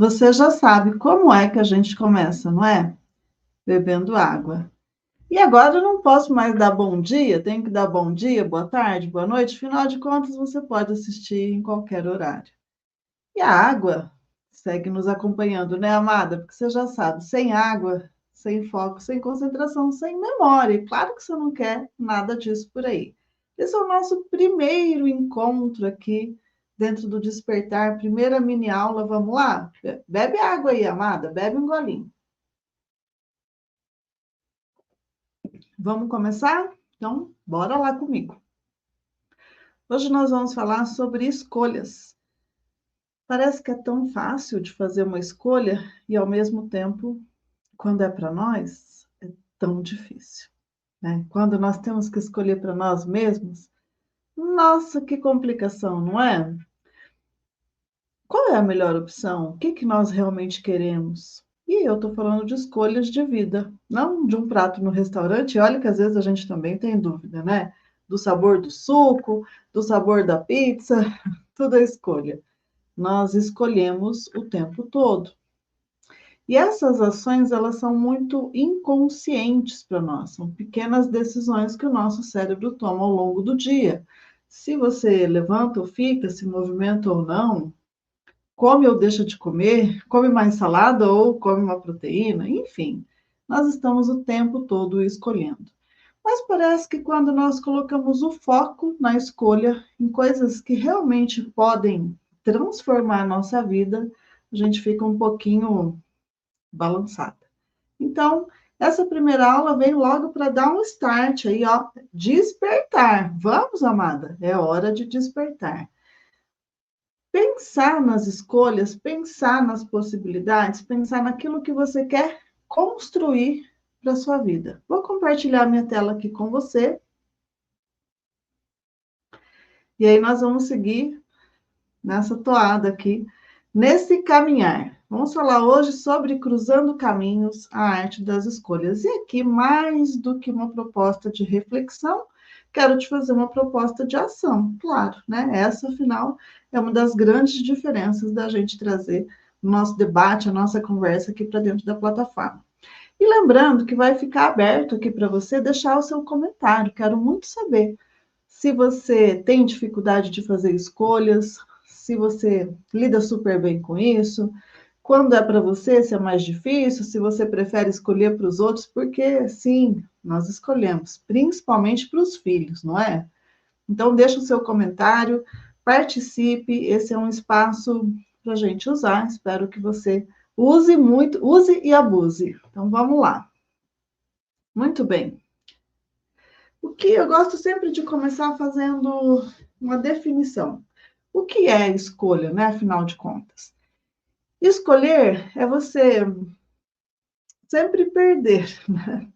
Você já sabe como é que a gente começa, não é? Bebendo água. E agora eu não posso mais dar bom dia, tenho que dar bom dia, boa tarde, boa noite, afinal de contas você pode assistir em qualquer horário. E a água segue nos acompanhando, né, amada? Porque você já sabe, sem água, sem foco, sem concentração, sem memória. E claro que você não quer nada disso por aí. Esse é o nosso primeiro encontro aqui dentro do Despertar, primeira mini aula. Vamos lá? Bebe água aí, amada, bebe um golinho. Vamos começar? Então, bora lá comigo. Hoje nós vamos falar sobre escolhas. Parece que é tão fácil de fazer uma escolha e, ao mesmo tempo, quando é para nós, é tão difícil, né? Quando nós temos que escolher para nós mesmos, nossa, que complicação, não é? Qual é a melhor opção? O que que nós realmente queremos? E eu estou falando de escolhas de vida, não de um prato no restaurante. Olha que às vezes a gente também tem dúvida, né? Do sabor do suco, do sabor da pizza, tudo é escolha. Nós escolhemos o tempo todo. E essas ações, elas são muito inconscientes para nós, são pequenas decisões que o nosso cérebro toma ao longo do dia. Se você levanta ou fica, se movimenta ou não, come ou deixa de comer, come mais salada ou come uma proteína, enfim, nós estamos o tempo todo escolhendo. Mas parece que quando nós colocamos o foco na escolha, em coisas que realmente podem transformar a nossa vida, a gente fica um pouquinho balançada. Então, essa primeira aula vem logo para dar um start aí, ó, despertar. Vamos, amada, é hora de despertar. Pensar nas escolhas, pensar nas possibilidades, pensar naquilo que você quer construir para sua vida. Vou compartilhar minha tela aqui com você. E aí nós vamos seguir nessa toada aqui, nesse caminhar. Vamos falar hoje sobre Cruzando Caminhos, a arte das escolhas. E aqui, mais do que uma proposta de reflexão, quero te fazer uma proposta de ação, claro, né? Essa, afinal, é uma das grandes diferenças da gente trazer o nosso debate, a nossa conversa aqui para dentro da plataforma. E lembrando que vai ficar aberto aqui para você deixar o seu comentário. Quero muito saber se você tem dificuldade de fazer escolhas, se você lida super bem com isso, quando é para você, se é mais difícil, se você prefere escolher para os outros, porque sim, nós escolhemos, principalmente para os filhos, não é? Então, deixa o seu comentário, participe, esse é um espaço para a gente usar, espero que você use muito, use e abuse. Então, vamos lá. Muito bem. O que eu gosto sempre de começar fazendo uma definição. O que é escolha, né? Afinal de contas, escolher é você sempre perder, né?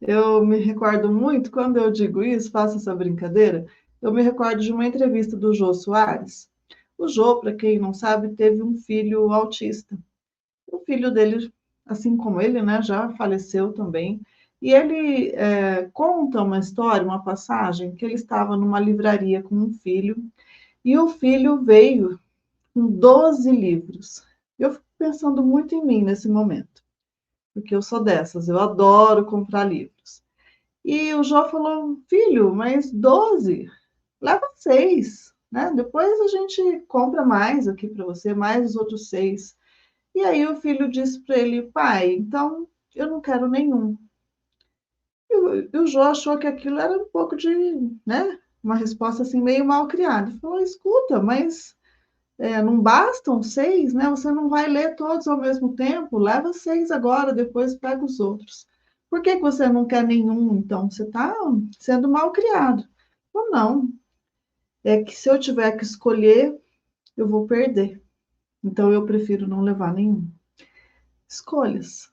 Eu me recordo muito, quando eu digo isso, faço essa brincadeira, eu me recordo de uma entrevista do Jô Soares. O Jô, para quem não sabe, teve um filho autista. O filho dele, assim como ele, né, já faleceu também. E ele conta uma história, uma passagem, que ele estava numa livraria com um filho, e o filho veio com 12 livros. Eu fico pensando muito em mim nesse momento, porque eu sou dessas, eu adoro comprar livros. E o João falou, filho, mas 12, leva 6, né? Depois a gente compra mais aqui para você, mais os outros 6. E aí o filho disse para ele, pai, então eu não quero nenhum. E o João achou que aquilo era um pouco de, né? Uma resposta assim meio mal criada. Ele falou, escuta, mas não bastam 6, né? Você não vai ler todos ao mesmo tempo. Leva 6 agora, depois pega os outros. Por que você não quer nenhum, então? Você está sendo mal criado. Ou não. É que se eu tiver que escolher, eu vou perder. Então eu prefiro não levar nenhum. Escolhas.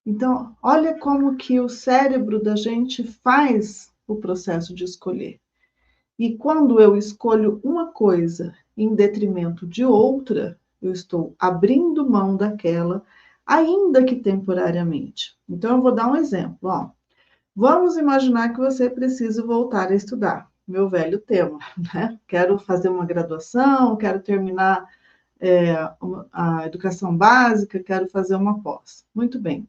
Então, olha como que o cérebro da gente faz o processo de escolher. E quando eu escolho uma coisa em detrimento de outra, eu estou abrindo mão daquela, ainda que temporariamente. Então, eu vou dar um exemplo. Ó. Vamos imaginar que você precisa voltar a estudar. Meu velho tema, né? Quero fazer uma graduação, quero terminar a educação básica, quero fazer uma pós. Muito bem.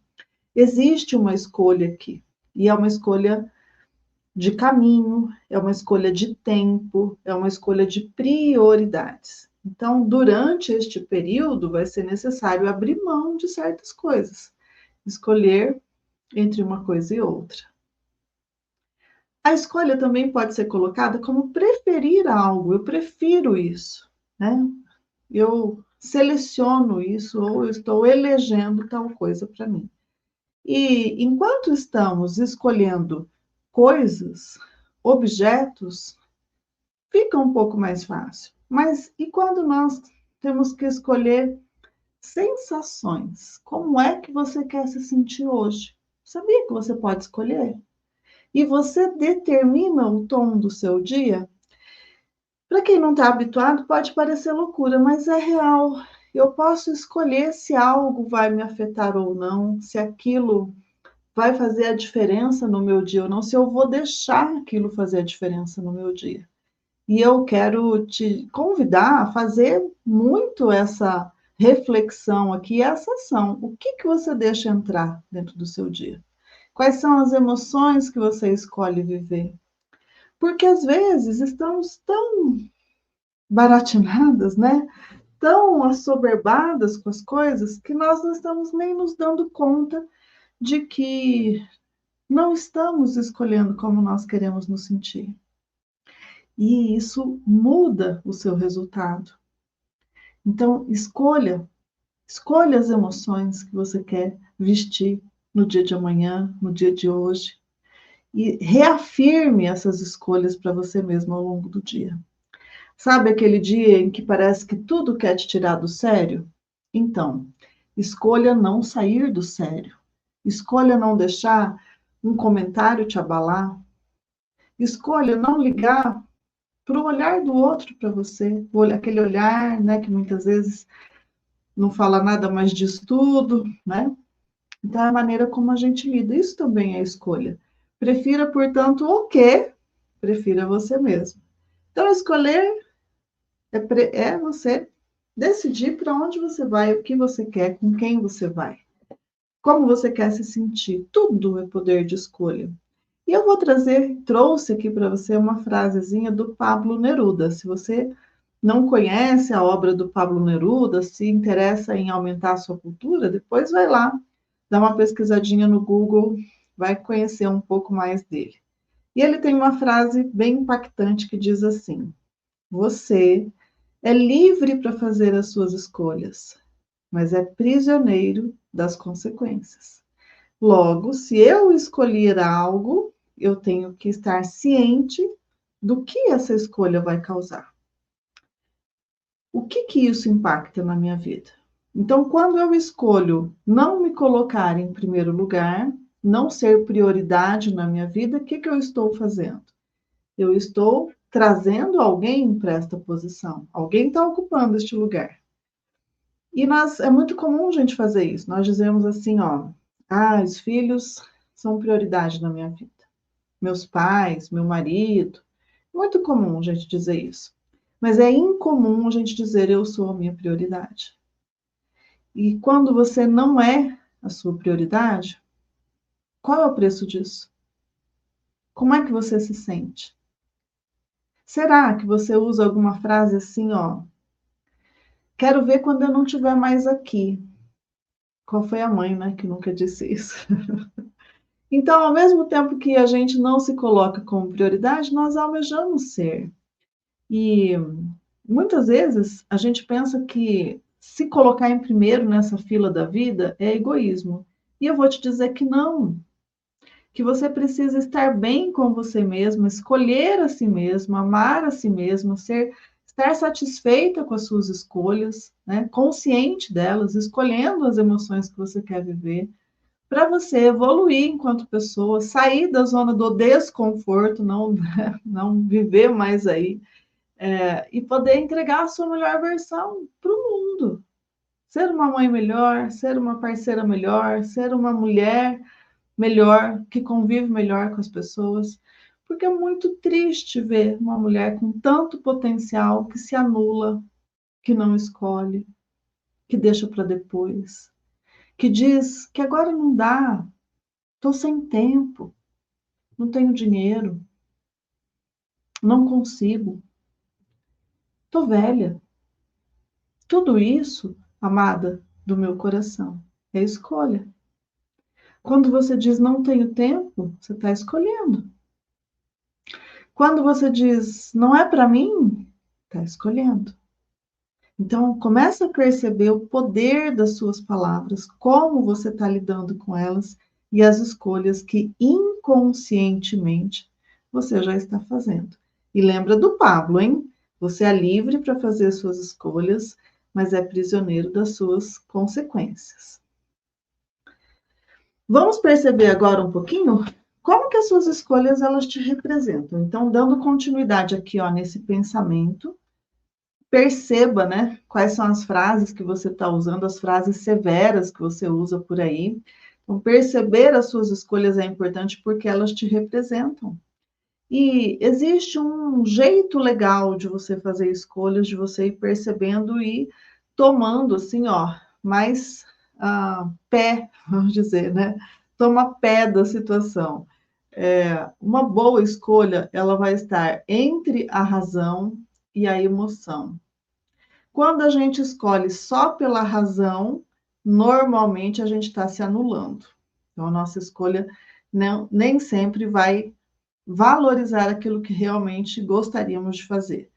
Existe uma escolha aqui, e é uma escolha de caminho, é uma escolha de tempo, é uma escolha de prioridades. Então, durante este período, vai ser necessário abrir mão de certas coisas, escolher entre uma coisa e outra. A escolha também pode ser colocada como preferir algo, eu prefiro isso, né? Eu seleciono isso ou eu estou elegendo tal coisa para mim. E enquanto estamos escolhendo coisas, objetos, fica um pouco mais fácil. Mas e quando nós temos que escolher sensações? Como é que você quer se sentir hoje? Sabia que você pode escolher? E você determina o tom do seu dia? Para quem não está habituado, pode parecer loucura, mas é real. Eu posso escolher se algo vai me afetar ou não, se aquilo vai fazer a diferença no meu dia ou não, se eu vou deixar aquilo fazer a diferença no meu dia. E eu quero te convidar a fazer muito essa reflexão aqui, essa ação. O que que você deixa entrar dentro do seu dia? Quais são as emoções que você escolhe viver? Porque às vezes estamos tão baratinadas, né? Tão assoberbadas com as coisas que nós não estamos nem nos dando conta de que não estamos escolhendo como nós queremos nos sentir. E isso muda o seu resultado. Então, escolha as emoções que você quer vestir no dia de amanhã, no dia de hoje, e reafirme essas escolhas para você mesmo ao longo do dia. Sabe aquele dia em que parece que tudo quer te tirar do sério? Então, escolha não sair do sério. Escolha não deixar um comentário te abalar. Escolha não ligar para o olhar do outro para você, aquele olhar, né, que muitas vezes não fala nada mais disso tudo, né? Então, é a maneira como a gente lida, isso também é escolha. Prefira, portanto, o quê? Prefira você mesmo. Então, escolher é você decidir para onde você vai, o que você quer, com quem você vai, como você quer se sentir. Tudo é poder de escolha. E eu trouxe aqui para você uma frasezinha do Pablo Neruda. Se você não conhece a obra do Pablo Neruda, se interessa em aumentar a sua cultura, depois vai lá, dá uma pesquisadinha no Google, vai conhecer um pouco mais dele. E ele tem uma frase bem impactante que diz assim: você é livre para fazer as suas escolhas, mas é prisioneiro das consequências. Logo, se eu escolher algo, eu tenho que estar ciente do que essa escolha vai causar. O que que isso impacta na minha vida? Então, quando eu escolho não me colocar em primeiro lugar, não ser prioridade na minha vida, o que que eu estou fazendo? Eu estou trazendo alguém para esta posição. Alguém está ocupando este lugar. E é muito comum a gente fazer isso. Nós dizemos assim, ó, os filhos são prioridade na minha vida. Meus pais, meu marido. Muito comum a gente dizer isso. Mas é incomum a gente dizer eu sou a minha prioridade. E quando você não é a sua prioridade, qual é o preço disso? Como é que você se sente? Será que você usa alguma frase assim, ó? Quero ver quando eu não estiver mais aqui. Qual foi a mãe, né, que nunca disse isso? Então, ao mesmo tempo que a gente não se coloca como prioridade, nós almejamos ser. E muitas vezes a gente pensa que se colocar em primeiro nessa fila da vida é egoísmo. E eu vou te dizer que não, que você precisa estar bem com você mesmo, escolher a si mesmo, amar a si mesmo, estar satisfeita com as suas escolhas, né? Consciente delas, escolhendo as emoções que você quer viver, para você evoluir enquanto pessoa, sair da zona do desconforto, não viver mais aí, e poder entregar a sua melhor versão para o mundo. Ser uma mãe melhor, ser uma parceira melhor, ser uma mulher melhor, que convive melhor com as pessoas, porque é muito triste ver uma mulher com tanto potencial que se anula, que não escolhe, que deixa para depois, que diz que agora não dá, estou sem tempo, não tenho dinheiro, não consigo, estou velha. Tudo isso, amada do meu coração, é escolha. Quando você diz não tenho tempo, você está escolhendo. Quando você diz não é para mim, está escolhendo. Então, começa a perceber o poder das suas palavras, como você está lidando com elas e as escolhas que inconscientemente você já está fazendo. E lembra do Pablo, hein? Você é livre para fazer suas escolhas, mas é prisioneiro das suas consequências. Vamos perceber agora um pouquinho como que as suas escolhas elas te representam. Então, dando continuidade aqui, ó, nesse pensamento, perceba, né, quais são as frases que você está usando, as frases severas que você usa por aí. Então, perceber as suas escolhas é importante porque elas te representam. E existe um jeito legal de você fazer escolhas, de você ir percebendo e tomando, assim, ó, mais pé, vamos dizer, né? Toma pé da situação. Uma boa escolha, ela vai estar entre a razão e a emoção. Quando a gente escolhe só pela razão, normalmente a gente está se anulando. Então, a nossa escolha nem sempre vai valorizar aquilo que realmente gostaríamos de fazer.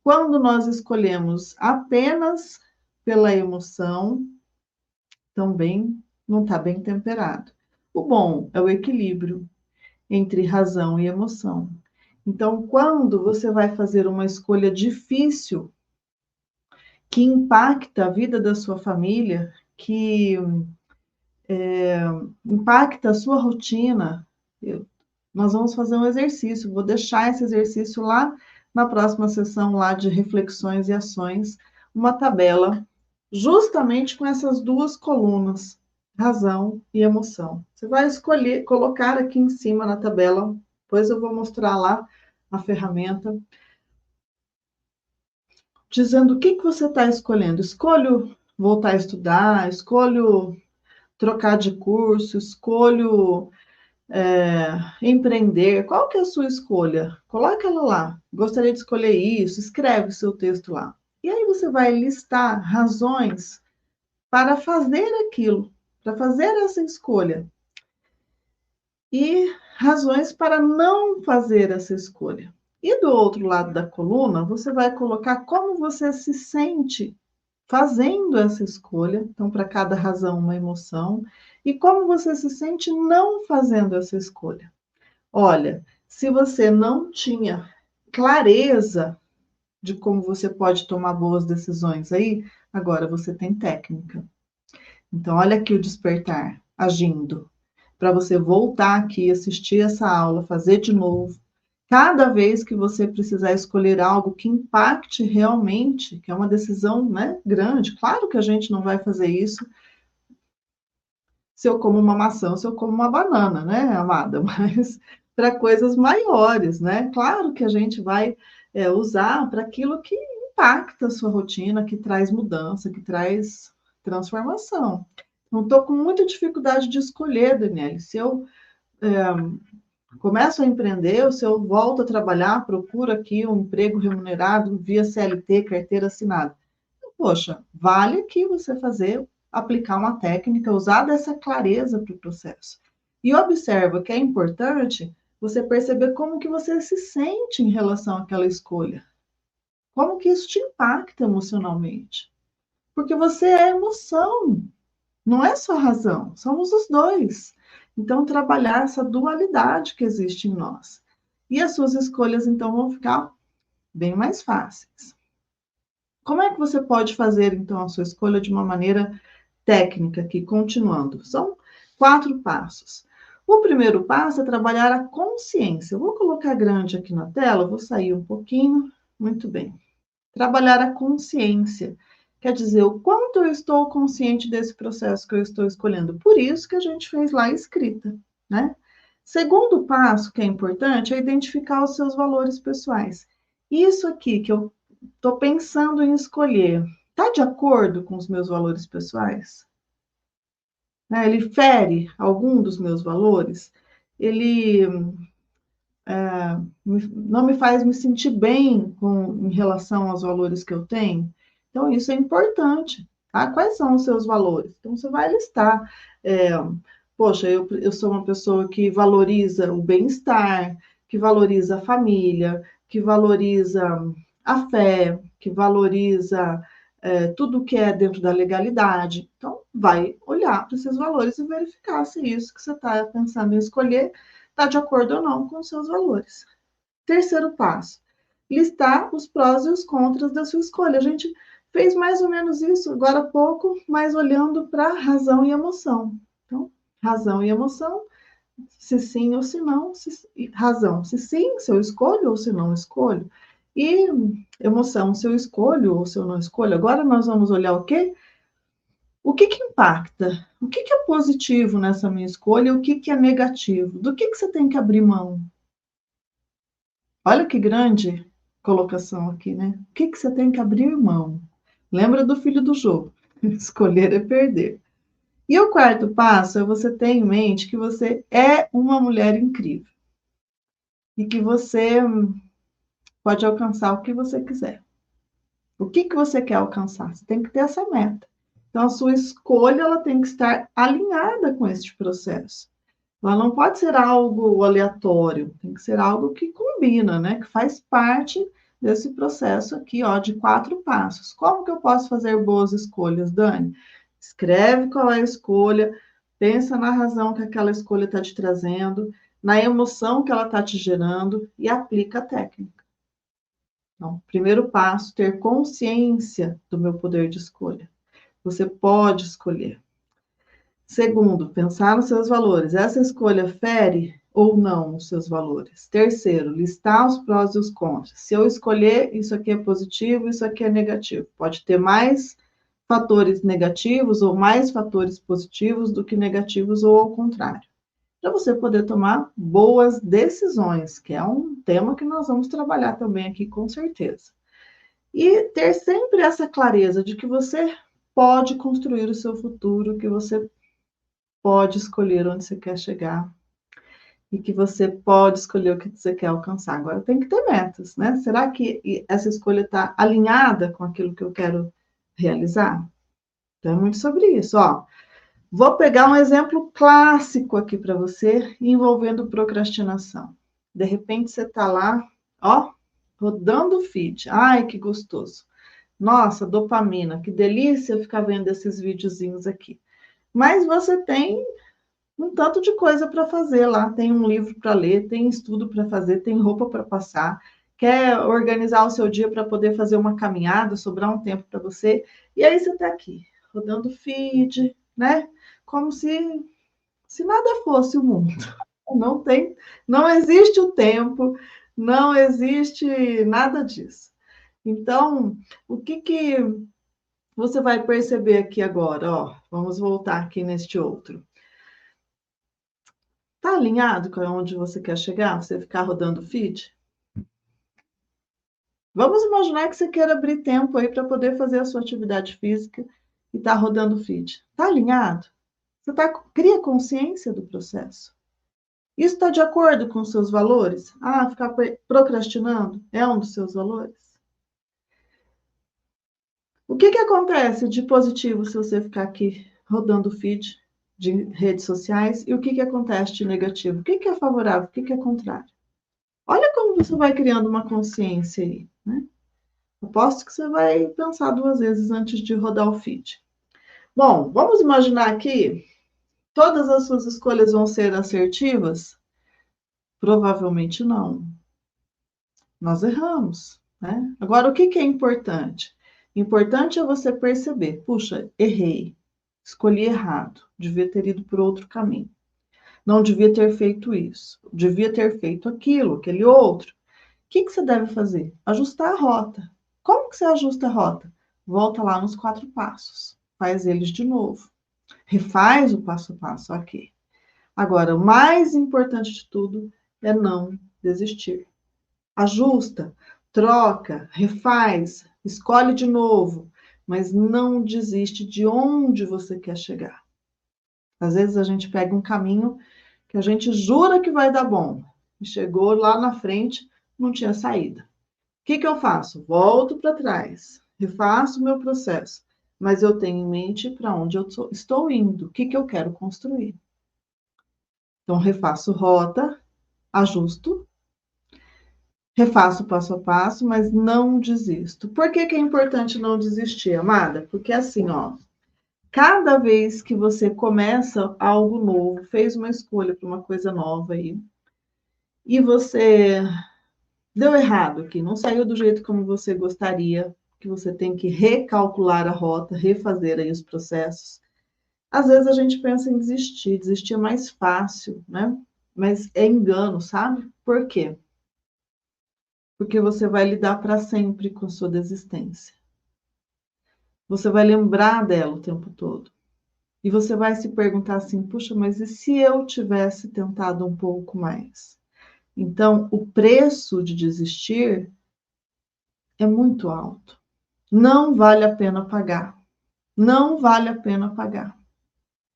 Quando nós escolhemos apenas pela emoção, também não está bem temperado. O bom é o equilíbrio entre razão e emoção. Então, quando você vai fazer uma escolha difícil, que impacta a vida da sua família, que impacta a sua rotina, nós vamos fazer um exercício, vou deixar esse exercício lá na próxima sessão lá de reflexões e ações, uma tabela justamente com essas duas colunas, razão e emoção. Você vai escolher, colocar aqui em cima na tabela, depois eu vou mostrar lá a ferramenta, dizendo o que você está escolhendo. Escolho voltar a estudar, escolho trocar de curso, escolho empreender. Qual que é a sua escolha? Coloca ela lá. Gostaria de escolher isso, escreve o seu texto lá. E aí você vai listar razões para fazer aquilo, para fazer essa escolha. E razões para não fazer essa escolha. E do outro lado da coluna, você vai colocar como você se sente fazendo essa escolha, então para cada razão uma emoção, e como você se sente não fazendo essa escolha. Olha, se você não tinha clareza de como você pode tomar boas decisões aí, agora você tem técnica. Então, olha aqui o despertar agindo, para você voltar aqui, assistir essa aula, fazer de novo. Cada vez que você precisar escolher algo que impacte realmente, que é uma decisão, né, grande, claro que a gente não vai fazer isso se eu como uma maçã, se eu como uma banana, né, amada? Mas para coisas maiores, né? Claro que a gente vai usar para aquilo que impacta a sua rotina, que traz mudança, que traz transformação. Não estou com muita dificuldade de escolher, Daniele. Se eu começo a empreender, ou se eu volto a trabalhar, procuro aqui um emprego remunerado via CLT, carteira assinada. Poxa, vale aqui você fazer, aplicar uma técnica, usar dessa clareza para o processo. E observa que é importante você perceber como que você se sente em relação àquela escolha. Como que isso te impacta emocionalmente. Porque você é emoção, não é só razão, somos os dois. Então, trabalhar essa dualidade que existe em nós. E as suas escolhas, então, vão ficar bem mais fáceis. Como é que você pode fazer, então, a sua escolha de uma maneira técnica aqui, continuando? São 4 passos. O primeiro passo é trabalhar a consciência. Eu vou colocar grande aqui na tela, vou sair um pouquinho. Muito bem. Trabalhar a consciência. Quer dizer, o quanto eu estou consciente desse processo que eu estou escolhendo. Por isso que a gente fez lá a escrita, né? Segundo passo, que é importante, é identificar os seus valores pessoais. Isso aqui que eu estou pensando em escolher. Está de acordo com os meus valores pessoais? Né? Ele fere algum dos meus valores? Ele não me faz me sentir bem em relação aos valores que eu tenho? Então, isso é importante. Tá? Quais são os seus valores? Então, você vai listar. Poxa, eu sou uma pessoa que valoriza o bem-estar, que valoriza a família, que valoriza a fé, que valoriza tudo que é dentro da legalidade. Então, vai olhar para esses valores e verificar se isso que você está pensando em escolher está de acordo ou não com os seus valores. Terceiro passo, listar os prós e os contras da sua escolha. A gente fez mais ou menos isso agora há pouco, mas olhando para razão e emoção. Então, razão e emoção, se sim ou se não, razão, se sim, se eu escolho ou se não escolho. E emoção, se eu escolho ou se eu não escolho. Agora nós vamos olhar o quê? O que impacta? O que é positivo nessa minha escolha e o que é negativo? Do que você tem que abrir mão? Olha que grande colocação aqui, né? O que você tem que abrir mão? Lembra do filho do jogo. Escolher é perder. E o quarto passo é você ter em mente que você é uma mulher incrível e que você pode alcançar o que você quiser. O que você quer alcançar? Você tem que ter essa meta. Então, a sua escolha ela tem que estar alinhada com este processo. Ela não pode ser algo aleatório, tem que ser algo que combina, né? Que faz parte desse processo aqui, ó, de 4 passos. Como que eu posso fazer boas escolhas, Dani? Escreve qual é a escolha, pensa na razão que aquela escolha está te trazendo, na emoção que ela está te gerando e aplica a técnica. Então, primeiro passo, ter consciência do meu poder de escolha. Você pode escolher. Segundo, pensar nos seus valores. Essa escolha fere ou não os seus valores. Terceiro, listar os prós e os contras. Se eu escolher, isso aqui é positivo, isso aqui é negativo. Pode ter mais fatores negativos ou mais fatores positivos do que negativos ou ao contrário. Para você poder tomar boas decisões, que é um tema que nós vamos trabalhar também aqui com certeza. E ter sempre essa clareza de que você pode construir o seu futuro, que você pode escolher onde você quer chegar e que você pode escolher o que você quer alcançar. Agora tem que ter metas, né? Será que essa escolha está alinhada com aquilo que eu quero realizar? Então é muito sobre isso, ó. Vou pegar um exemplo clássico aqui para você envolvendo procrastinação. De repente você está lá, ó, rodando o feed. Ai, que gostoso. Nossa, dopamina, que delícia ficar vendo esses videozinhos aqui. Mas você tem um tanto de coisa para fazer lá. Tem um livro para ler, tem estudo para fazer, tem roupa para passar. Quer organizar o seu dia para poder fazer uma caminhada, sobrar um tempo para você. E aí você está aqui, rodando feed, né? Como se nada fosse o mundo. Não tem, não existe o tempo, não existe nada disso. Então, o que você vai perceber aqui agora? Ó, vamos voltar aqui neste outro. Tá alinhado com onde você quer chegar? Você ficar rodando feed? Vamos imaginar que você queira abrir tempo aí para poder fazer a sua atividade física e tá rodando feed. Tá alinhado? Você cria consciência do processo? Isso está de acordo com os seus valores? Ah, ficar procrastinando é um dos seus valores? O que acontece de positivo se você ficar aqui rodando o feed de redes sociais? E o que acontece de negativo? O que é favorável? O que é contrário? Olha como você vai criando uma consciência aí, né? Aposto que você vai pensar 2 vezes antes de rodar o feed. Bom, vamos imaginar aqui, todas as suas escolhas vão ser assertivas? Provavelmente não. Nós erramos, né? Agora, o que é importante? Importante é você perceber, puxa, errei, escolhi errado, devia ter ido por outro caminho. Não devia ter feito isso, devia ter feito aquilo, aquele outro. O que você deve fazer? Ajustar a rota. Como que você ajusta a rota? Volta lá nos 4 passos, faz eles de novo, refaz o passo a passo aqui. Agora, o mais importante de tudo é não desistir. Ajusta, troca, refaz, escolhe de novo, mas não desiste de onde você quer chegar. Às vezes a gente pega um caminho que a gente jura que vai dar bom, e chegou lá na frente, não tinha saída. O que eu faço? Volto para trás, refaço o meu processo, mas eu tenho em mente para onde eu estou indo, o que eu quero construir. Então, refaço rota, ajusto, refaço passo a passo, mas não desisto. Por que é importante não desistir, amada? Porque assim, ó, cada vez que você começa algo novo, fez uma escolha para uma coisa nova aí, e você deu errado aqui, não saiu do jeito como você gostaria, que você tem que recalcular a rota, refazer aí os processos. Às vezes a gente pensa em desistir, desistir é mais fácil, né? Mas é engano, sabe? Por quê? Porque você vai lidar para sempre com a sua desistência. Você vai lembrar dela o tempo todo. E você vai se perguntar assim: puxa, mas e se eu tivesse tentado um pouco mais? Então, o preço de desistir é muito alto. Não vale a pena pagar. Não vale a pena pagar.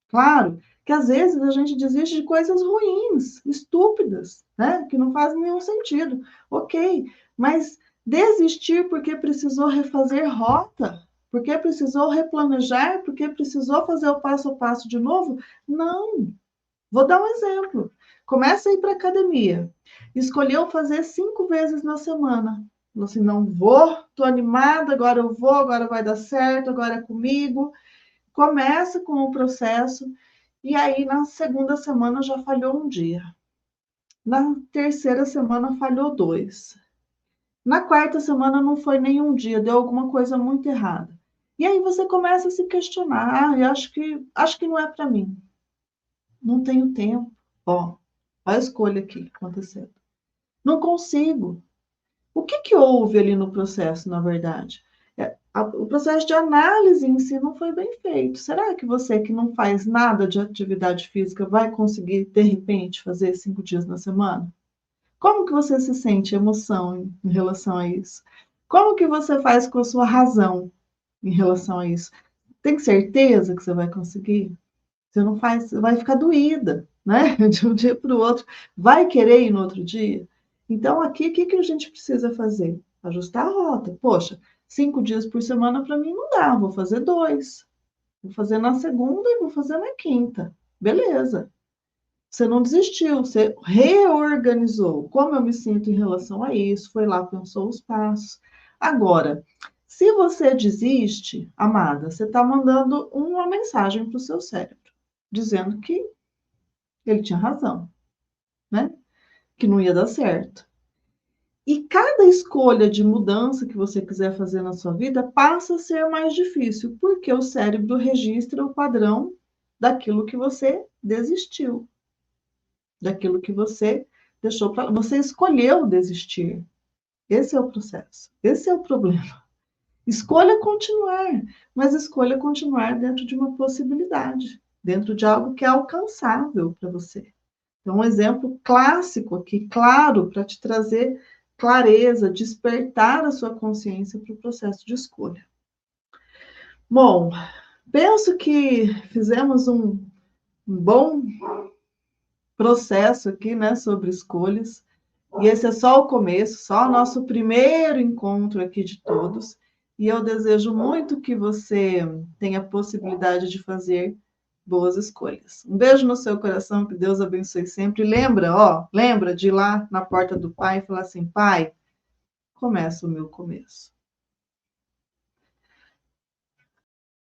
Claro que às vezes a gente desiste de coisas ruins, estúpidas, né? Que não fazem nenhum sentido. Ok, mas desistir porque precisou refazer rota, porque precisou replanejar, porque precisou fazer o passo a passo de novo? Não. Vou dar um exemplo. Começa a ir para a academia. Escolheu fazer 5 vezes na semana. Falou assim, não vou, estou animada, agora eu vou, agora vai dar certo, agora é comigo. Começa com o processo e aí na segunda semana já falhou um dia. Na terceira semana falhou 2. Na quarta semana não foi nenhum dia, deu alguma coisa muito errada. E aí você começa a se questionar, eu acho que não é para mim. Não tenho tempo. Ó, a escolha aqui acontecendo. Não consigo. O que houve ali no processo, na verdade? O processo de análise em si não foi bem feito. Será que você que não faz nada de atividade física vai conseguir, de repente, fazer 5 dias na semana? Como que você se sente emoção em relação a isso? Como que você faz com a sua razão em relação a isso? Tem certeza que você vai conseguir? Você não faz, você vai ficar doída, né? De um dia para o outro. Vai querer ir no outro dia? Então, aqui, o que a gente precisa fazer? Ajustar a rota. Poxa, 5 dias por semana para mim não dá, vou fazer 2. Vou fazer na segunda e vou fazer na quinta. Beleza. Você não desistiu, você reorganizou. Como eu me sinto em relação a isso? Foi lá, pensou os passos. Agora, se você desiste, amada, você está mandando uma mensagem para o seu cérebro dizendo que ele tinha razão, né? Que não ia dar certo. E cada escolha de mudança que você quiser fazer na sua vida passa a ser mais difícil, porque o cérebro registra o padrão daquilo que você desistiu, daquilo que você deixou para. Você escolheu desistir. Esse é o processo, esse é o problema. Escolha continuar, mas escolha continuar dentro de uma possibilidade, dentro de algo que é alcançável para você. Então, um exemplo clássico aqui, claro, para te trazer clareza, despertar a sua consciência para o processo de escolha. Bom, penso que fizemos um bom processo aqui, né, sobre escolhas. E esse é só o começo, só o nosso primeiro encontro aqui de todos. E eu desejo muito que você tenha a possibilidade de fazer boas escolhas. Um beijo no seu coração, que Deus abençoe sempre. Lembra de ir lá na porta do Pai e falar assim: Pai, começa o meu começo.